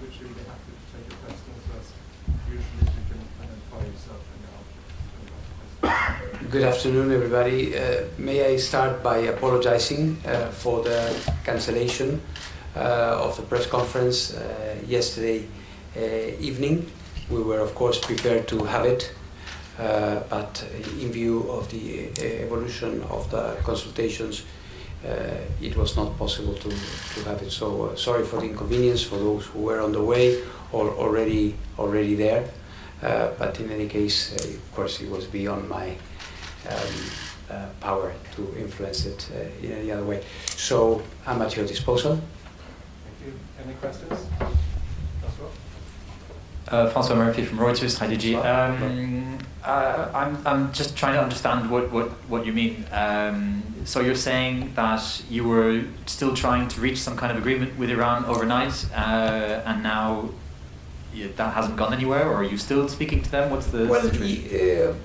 literally really happy to take your questions. As usually, you can identify yourself and your Good afternoon, everybody. May I start by apologizing for the cancellation of the press conference yesterday evening. We were, of course, prepared to have it, but in view of the evolution of the consultations, it was not possible to have it. So sorry for the inconvenience for those who were on the way or already there. But in any case, of course, it was beyond my power to influence it in any other way. So I'm at your disposal. Thank you. Any questions? François Murphy from Reuters. Hi, Digi. I'm just trying to understand what you mean. So you're saying that you were still trying to reach some kind of agreement with Iran overnight, and now that hasn't gone anywhere, or are you still speaking to them? What's the situation?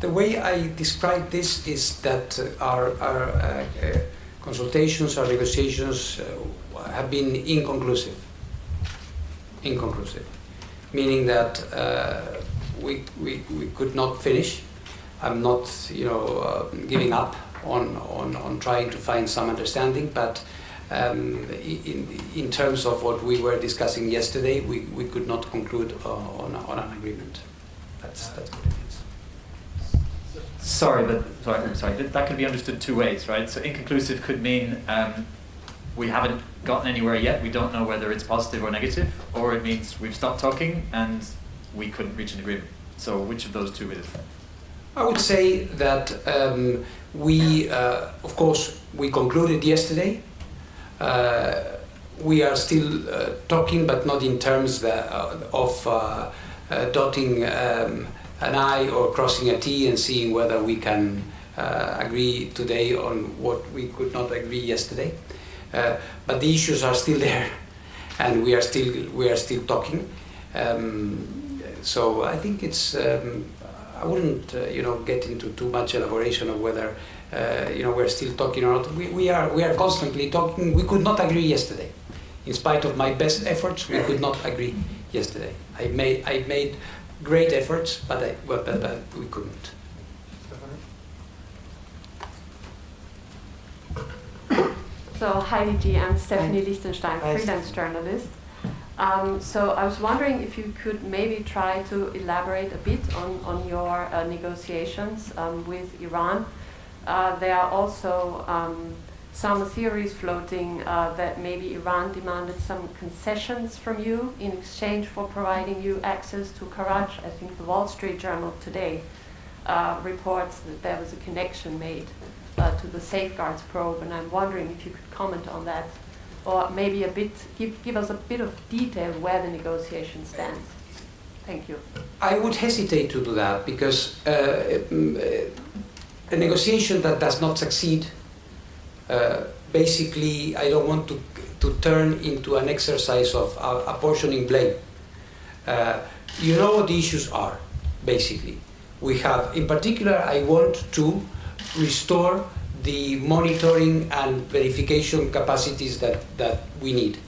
The way I describe this is that our consultations, our negotiations have been inconclusive. Meaning that we could not finish. I'm not, giving up on trying to find some understanding, but in terms of what we were discussing yesterday, we could not conclude on an agreement. That's what it is. Sorry. That can be understood two ways, right? So inconclusive could mean we haven't gotten anywhere yet. We don't know whether it's positive or negative, or it means we've stopped talking and we couldn't reach an agreement. So which of those two is it? I would say that of course, we concluded yesterday. We are still talking, but not in terms of dotting an I or crossing a T and seeing whether we can agree today on what we could not agree yesterday. But the issues are still there, and we are still talking. So I think it's. I wouldn't, get into too much elaboration of whether, we're still talking or not. We are constantly talking. We could not agree yesterday, in spite of my best efforts. We could not agree yesterday. I made great efforts, but we couldn't. So, hi DG, I'm Stephanie Lichtenstein, freelance journalist. So I was wondering if you could maybe try to elaborate a bit on your negotiations with Iran. There are also some theories floating that maybe Iran demanded some concessions from you in exchange for providing you access to Karachi. I think the Wall Street Journal today reports that there was a connection made to the safeguards probe, and I'm wondering if you could comment on that, or maybe give us a bit of detail where the negotiation stands. Thank you. I would hesitate to do that because a negotiation that does not succeed, basically, I don't want to turn into an exercise of apportioning blame. You know what the issues are, basically. We have, in particular, I want to restore the monitoring and verification capacities that we need.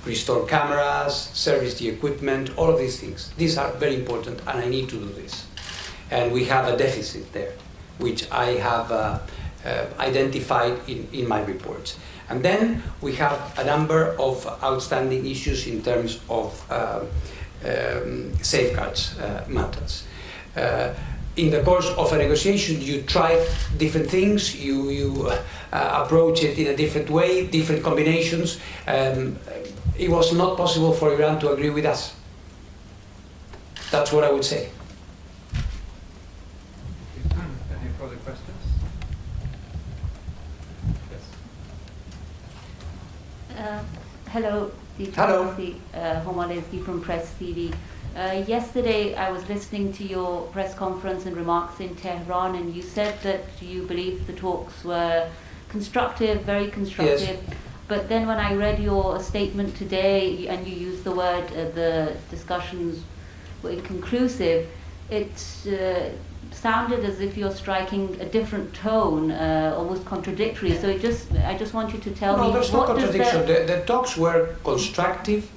Restore cameras, service the equipment, all of these things. These are very important, and I need to do this. And we have a deficit there, which I have identified in my reports. And then we have a number of outstanding issues in terms of safeguards matters. In the course of a negotiation, you try different things, you approach it in a different way, different combinations. It was not possible for Iran to agree with us. That's what I would say. Any further questions? Yes. Hello, Hello. Homolesky from Press TV. Yesterday I was listening to your press conference and remarks in Tehran, and you said that you believed the talks were constructive, very constructive. Yes. But then when I read your statement today, and you used the word the discussions were inconclusive, it sounded as if you're striking a different tone, almost contradictory. So I just want you to tell me. No, there's no contradiction. The talks were constructive.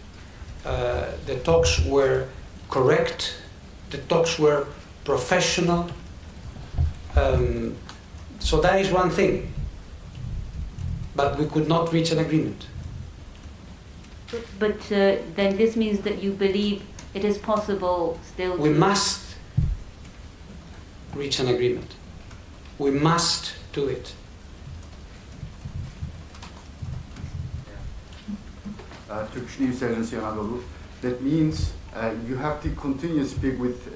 the talks were correct, the talks were professional. So that is one thing. But we could not reach an agreement. But then this means that you believe it is possible still We to... must reach an agreement. We must do it. Turkish News Agency Anadolu. That means you have to continue to speak with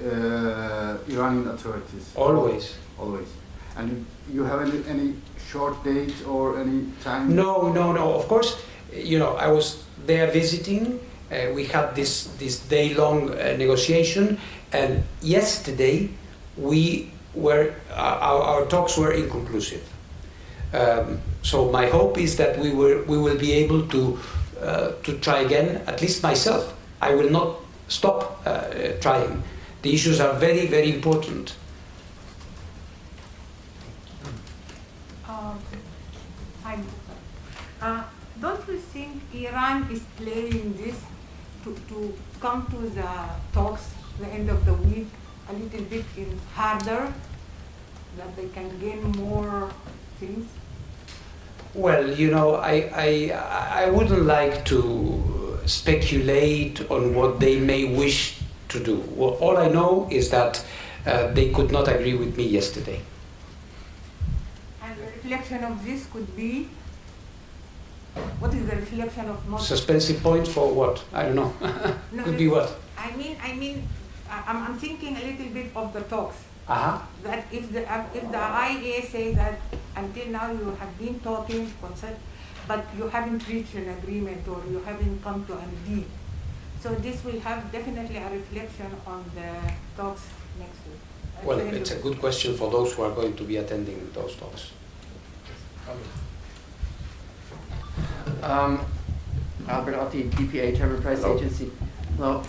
Iranian authorities. Always. Always. And you have any short date or any time? No. Of course, you know, I was there visiting. We had this day-long negotiation, and yesterday our talks were inconclusive. So my hope is that we will be able to try again. At least myself, I will not stop trying. The issues are very, very important. Don't you think Iran is playing this to come to the talks the end of the week a little bit harder, that they can gain more things? Well, you know, I wouldn't like to speculate on what they may wish to do. Well, all I know is that they could not agree with me yesterday. And the reflection of this could be, what is the reflection of most? Suspensive points for what? I don't know. No, Could be what? I'm thinking a little bit of the talks. That if the IAEA say that until now you have been talking, but you haven't reached an agreement or you haven't come to a deal. So this will have definitely a reflection on the talks next week. Well, it's a good question for those who are going to be attending those talks. Albert Otti, DPA, German Press Agency. Well,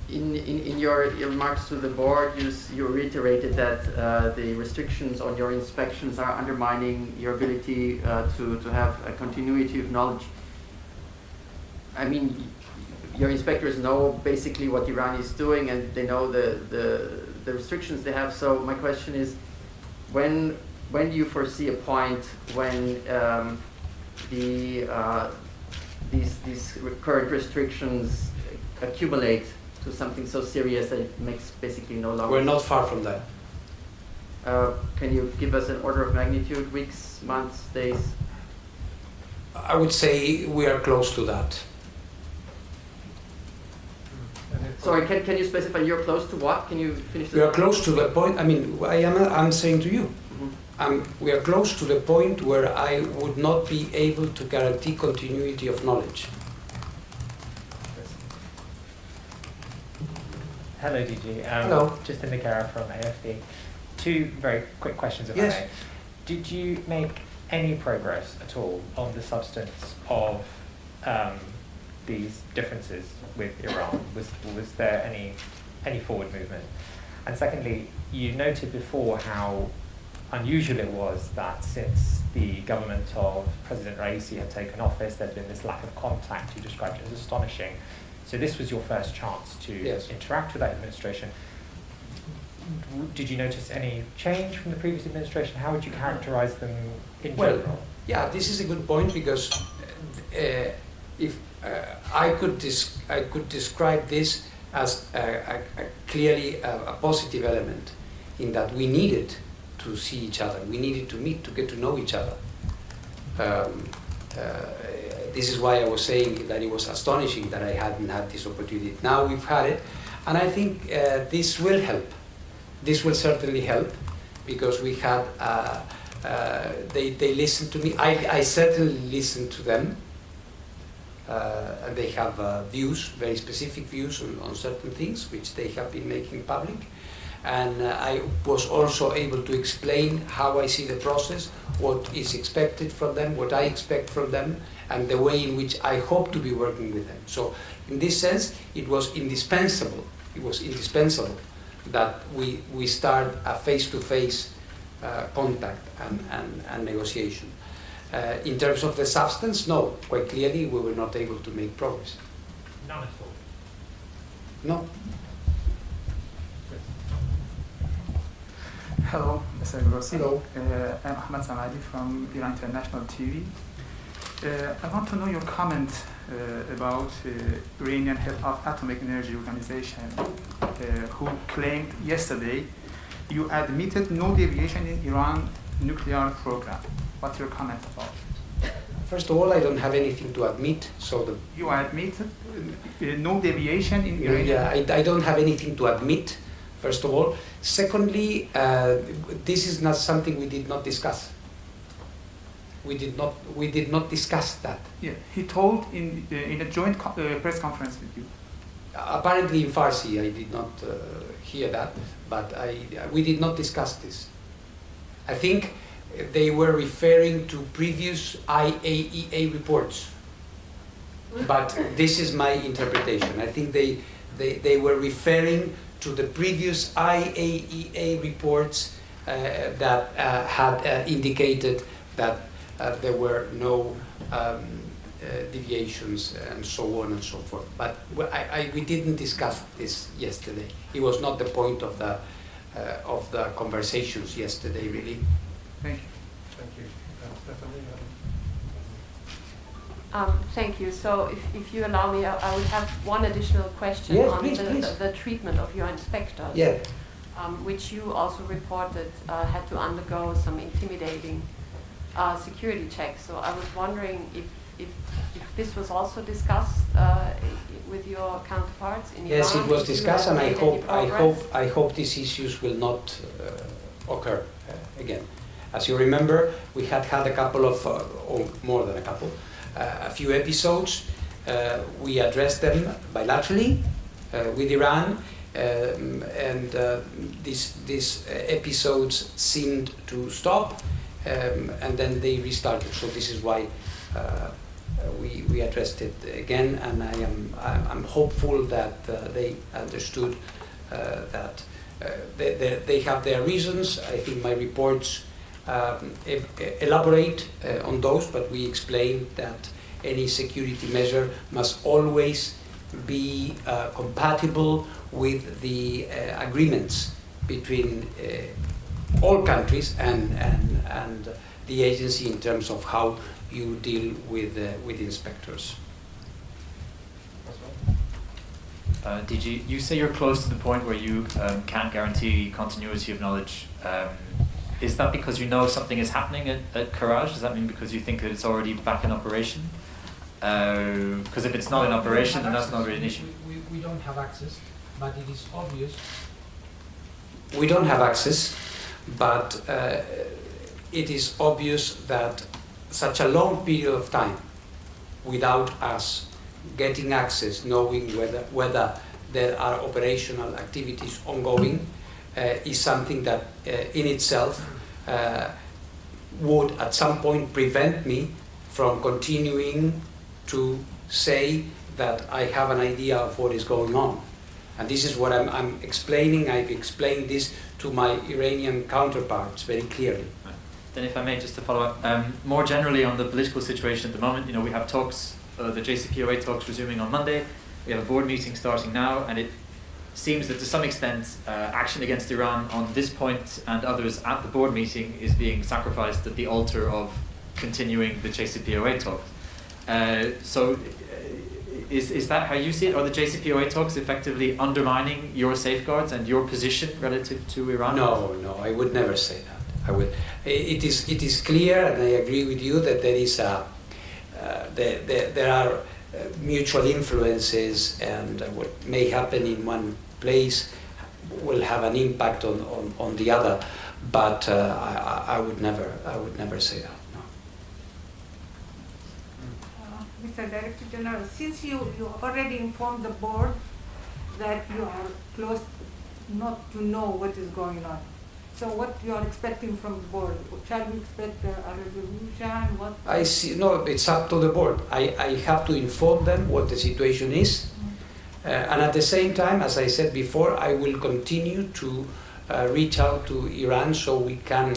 in your remarks to the board, you reiterated that the restrictions on your inspections are undermining your ability to have a continuity of knowledge. I mean, your inspectors know basically what Iran is doing, and they know the restrictions they have. So my question is, when do you foresee a point when these current restrictions accumulate to something so serious that it makes basically no longer... We're not far from that. Can you give us an order of magnitude, weeks, months, days? I would say we are close to that. Sorry, can you specify you're close to what? Can you finish this? We are close to the point, I mean, I'm saying to you, we are close to the point where I would not be able to guarantee continuity of knowledge. Hello, DG. Hello. Justin Nicara from AFD. Two very quick questions, if I may. Did you make any progress at all on the substance of these differences with Iran? Was there any forward movement? And secondly, you noted before how unusual it was that since the government of President Raisi had taken office, there'd been this lack of contact. You described it as astonishing. So this was your first chance to interact with that administration. Did you notice any change from the previous administration? How would you characterize them in general? Yeah, this is a good point, because if I could describe this as clearly a positive element, in that we needed to see each other, we needed to meet, to get to know each other. This is why I was saying that it was astonishing that I hadn't had this opportunity. Now we've had it, and I think this will help. This will certainly help, because we had, they listened to me. I certainly listened to them, and they have views, very specific views on certain things, which they have been making public. And I was also able to explain how I see the process, what is expected from them, what I expect from them, and the way in which I hope to be working with them. So in this sense, it was indispensable. It was indispensable that we start a face-to-face contact and negotiation. In terms of the substance, no, quite clearly we were not able to make progress. None at all? No. Hello, Mr. Grossi. Hello. I'm Ahmad Samadi from Iran International TV. I want to know your comment about Iranian Head of Atomic Energy Organization, who claimed yesterday you admitted no deviation in Iran nuclear program. What's your comment about? First of all, I don't have anything to admit, so you admitted no deviation in Iran. Yeah, I don't have anything to admit. First of all. Secondly, this is not something we did not discuss. We did not discuss that. Yeah, he told in a joint press conference with you. Apparently in Farsi, I did not hear that, but we did not discuss this. I think they were referring to previous IAEA reports, but this is my interpretation. I think they were referring to the previous IAEA reports that had indicated that there were no deviations and so on and so forth. But we didn't discuss this yesterday. It was not the point of the conversations yesterday, really. Thank you. Thank you. Stephanie? Thank you. So if you allow me, I would have one additional question Yes, on please. the treatment of your inspectors, Yeah. which you also reported had to undergo some intimidating security checks. So I was wondering if this was also discussed with your counterparts in Iran. Yes, it was if you discussed, have and made any progress. I hope these issues will not occur again. As you remember, we had a couple of, or more than a couple, a few episodes. We addressed them bilaterally with Iran, and these episodes seemed to stop, and then they restarted. So this is why we addressed it again, and I'm hopeful that they understood that they have their reasons. I think my reports elaborate on those, but we explain that any security measure must always be compatible with the agreements between all countries and the agency in terms of how you deal with inspectors. DG, you say you're close to the point where you can't guarantee continuity of knowledge. Is that because you know something is happening at Karaj? Does that mean because you think that it's already back in operation? Because if it's not in operation, then that's not really an issue. We don't have access, but it is obvious. We don't have access, but it is obvious that such a long period of time without us getting access, knowing whether there are operational activities ongoing, is something that in itself would at some point prevent me from continuing to say that I have an idea of what is going on. And this is what I'm explaining. I've explained this to my Iranian counterparts very clearly. Then if I may, just to follow up, more generally on the political situation at the moment, we have talks, the JCPOA talks resuming on Monday. We have a board meeting starting now, and it seems that to some extent action against Iran on this point and others at the board meeting is being sacrificed at the altar of continuing the JCPOA talks. So is that how you see it? Are the JCPOA talks effectively undermining your safeguards and your position relative to Iran? No, I would never say that. It is clear, and I agree with you, that there is there are mutual influences, and what may happen in one place will have an impact on the other. But I would never say that. No. Mr. Director General, since you already informed the board that you are close not to know what is going on, so what you are expecting from the board? Shall we expect a resolution? What? I see. No, it's up to the board. I have to inform them what the situation is, and at the same time, as I said before, I will continue to reach out to Iran so we can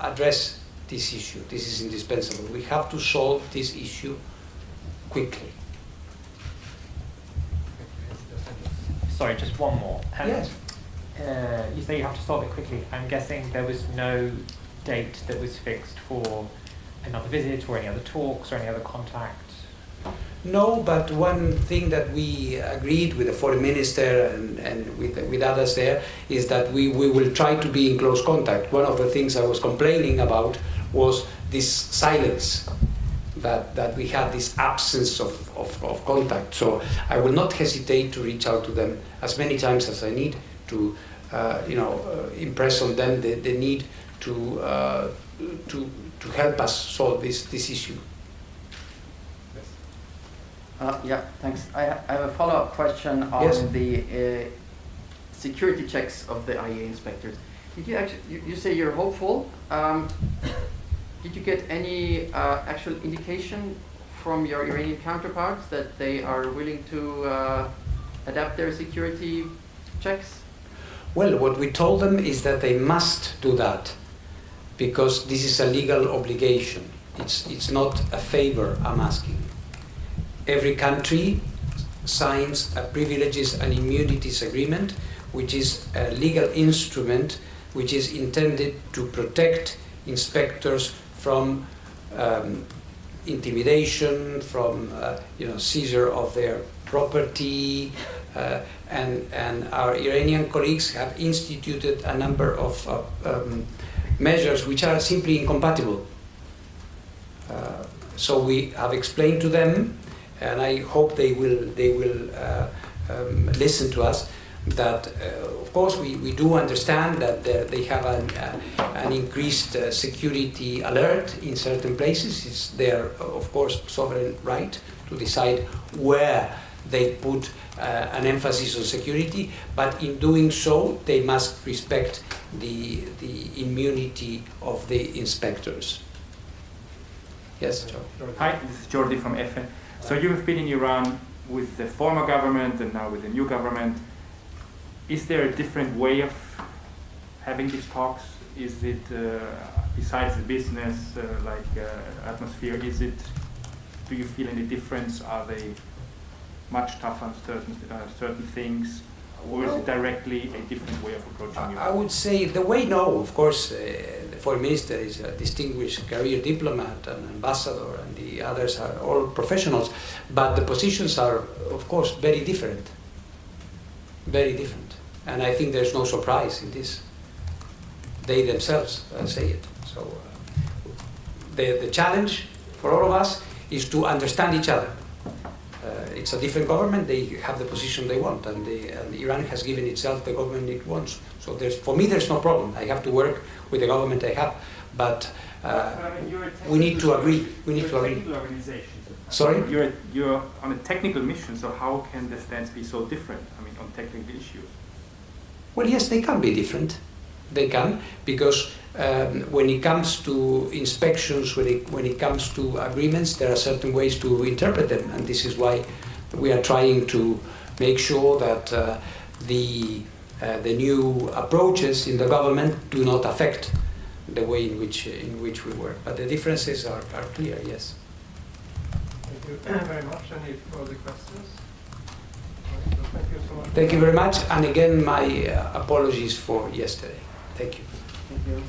address this issue. This is indispensable. We have to solve this issue quickly. sorry, just one more. Yes. You say you have to solve it quickly. I'm guessing there was no date that was fixed for another visit or any other talks or any other contact? No, but one thing that we agreed with the foreign minister and with others there is that we will try to be in close contact. One of the things I was complaining about was this silence, that we had this absence of contact. So I will not hesitate to reach out to them as many times as I need to impress on them the need to help us solve this issue. Yeah, thanks. I have a follow-up question on Yes. the security checks of the IAEA inspectors. Did you actually, you say you're hopeful. Did you get any actual indication from your Iranian counterparts that they are willing to adapt their security checks? Well, what we told them is that they must do that because this is a legal obligation. It's not a favor I'm asking. Every country signs a privileges and immunities agreement, which is a legal instrument which is intended to protect inspectors from intimidation, from seizure of their property, and our Iranian colleagues have instituted a number of measures which are simply incompatible. So we have explained to them, and I hope they will listen to us, that of course we do understand that they have an increased security alert in certain places. It's their, of course, sovereign right to decide where they put an emphasis on security, but in doing so they must respect the immunity of the inspectors. Yes, Joe. Hi, this is Jordi from FN. So you have been in Iran with the former government and now with the new government. Is there a different way of having these talks? Is it, besides the business, atmosphere, do you feel any difference? Are they much tougher on certain things? Or is it directly a different way of approaching you? I would say the way, no. Of course, the foreign minister is a distinguished career diplomat and ambassador, and the others are all professionals. But the positions are, of course, very different. Very different. And I think there's no surprise in this. They themselves say it. So the challenge for all of us is to understand each other. It's a different government, they have the position they want, and Iran has given itself the government it wants. So for me there's no problem. I have to work with the government I have, but we need to agree. We need to agree. Sorry? You're on a technical mission, so how can the stance be so different? I mean, on technical issues. Well, yes, they can be different. They can, because when it comes to inspections, when it comes to agreements, there are certain ways to interpret them, and this is why we are trying to make sure that the new approaches in the government do not affect the way in which we work. But the differences are clear, yes. Thank you very much. Any further questions? Thank you so much. Thank you very much, and again my apologies for yesterday. Thank you. Thank you.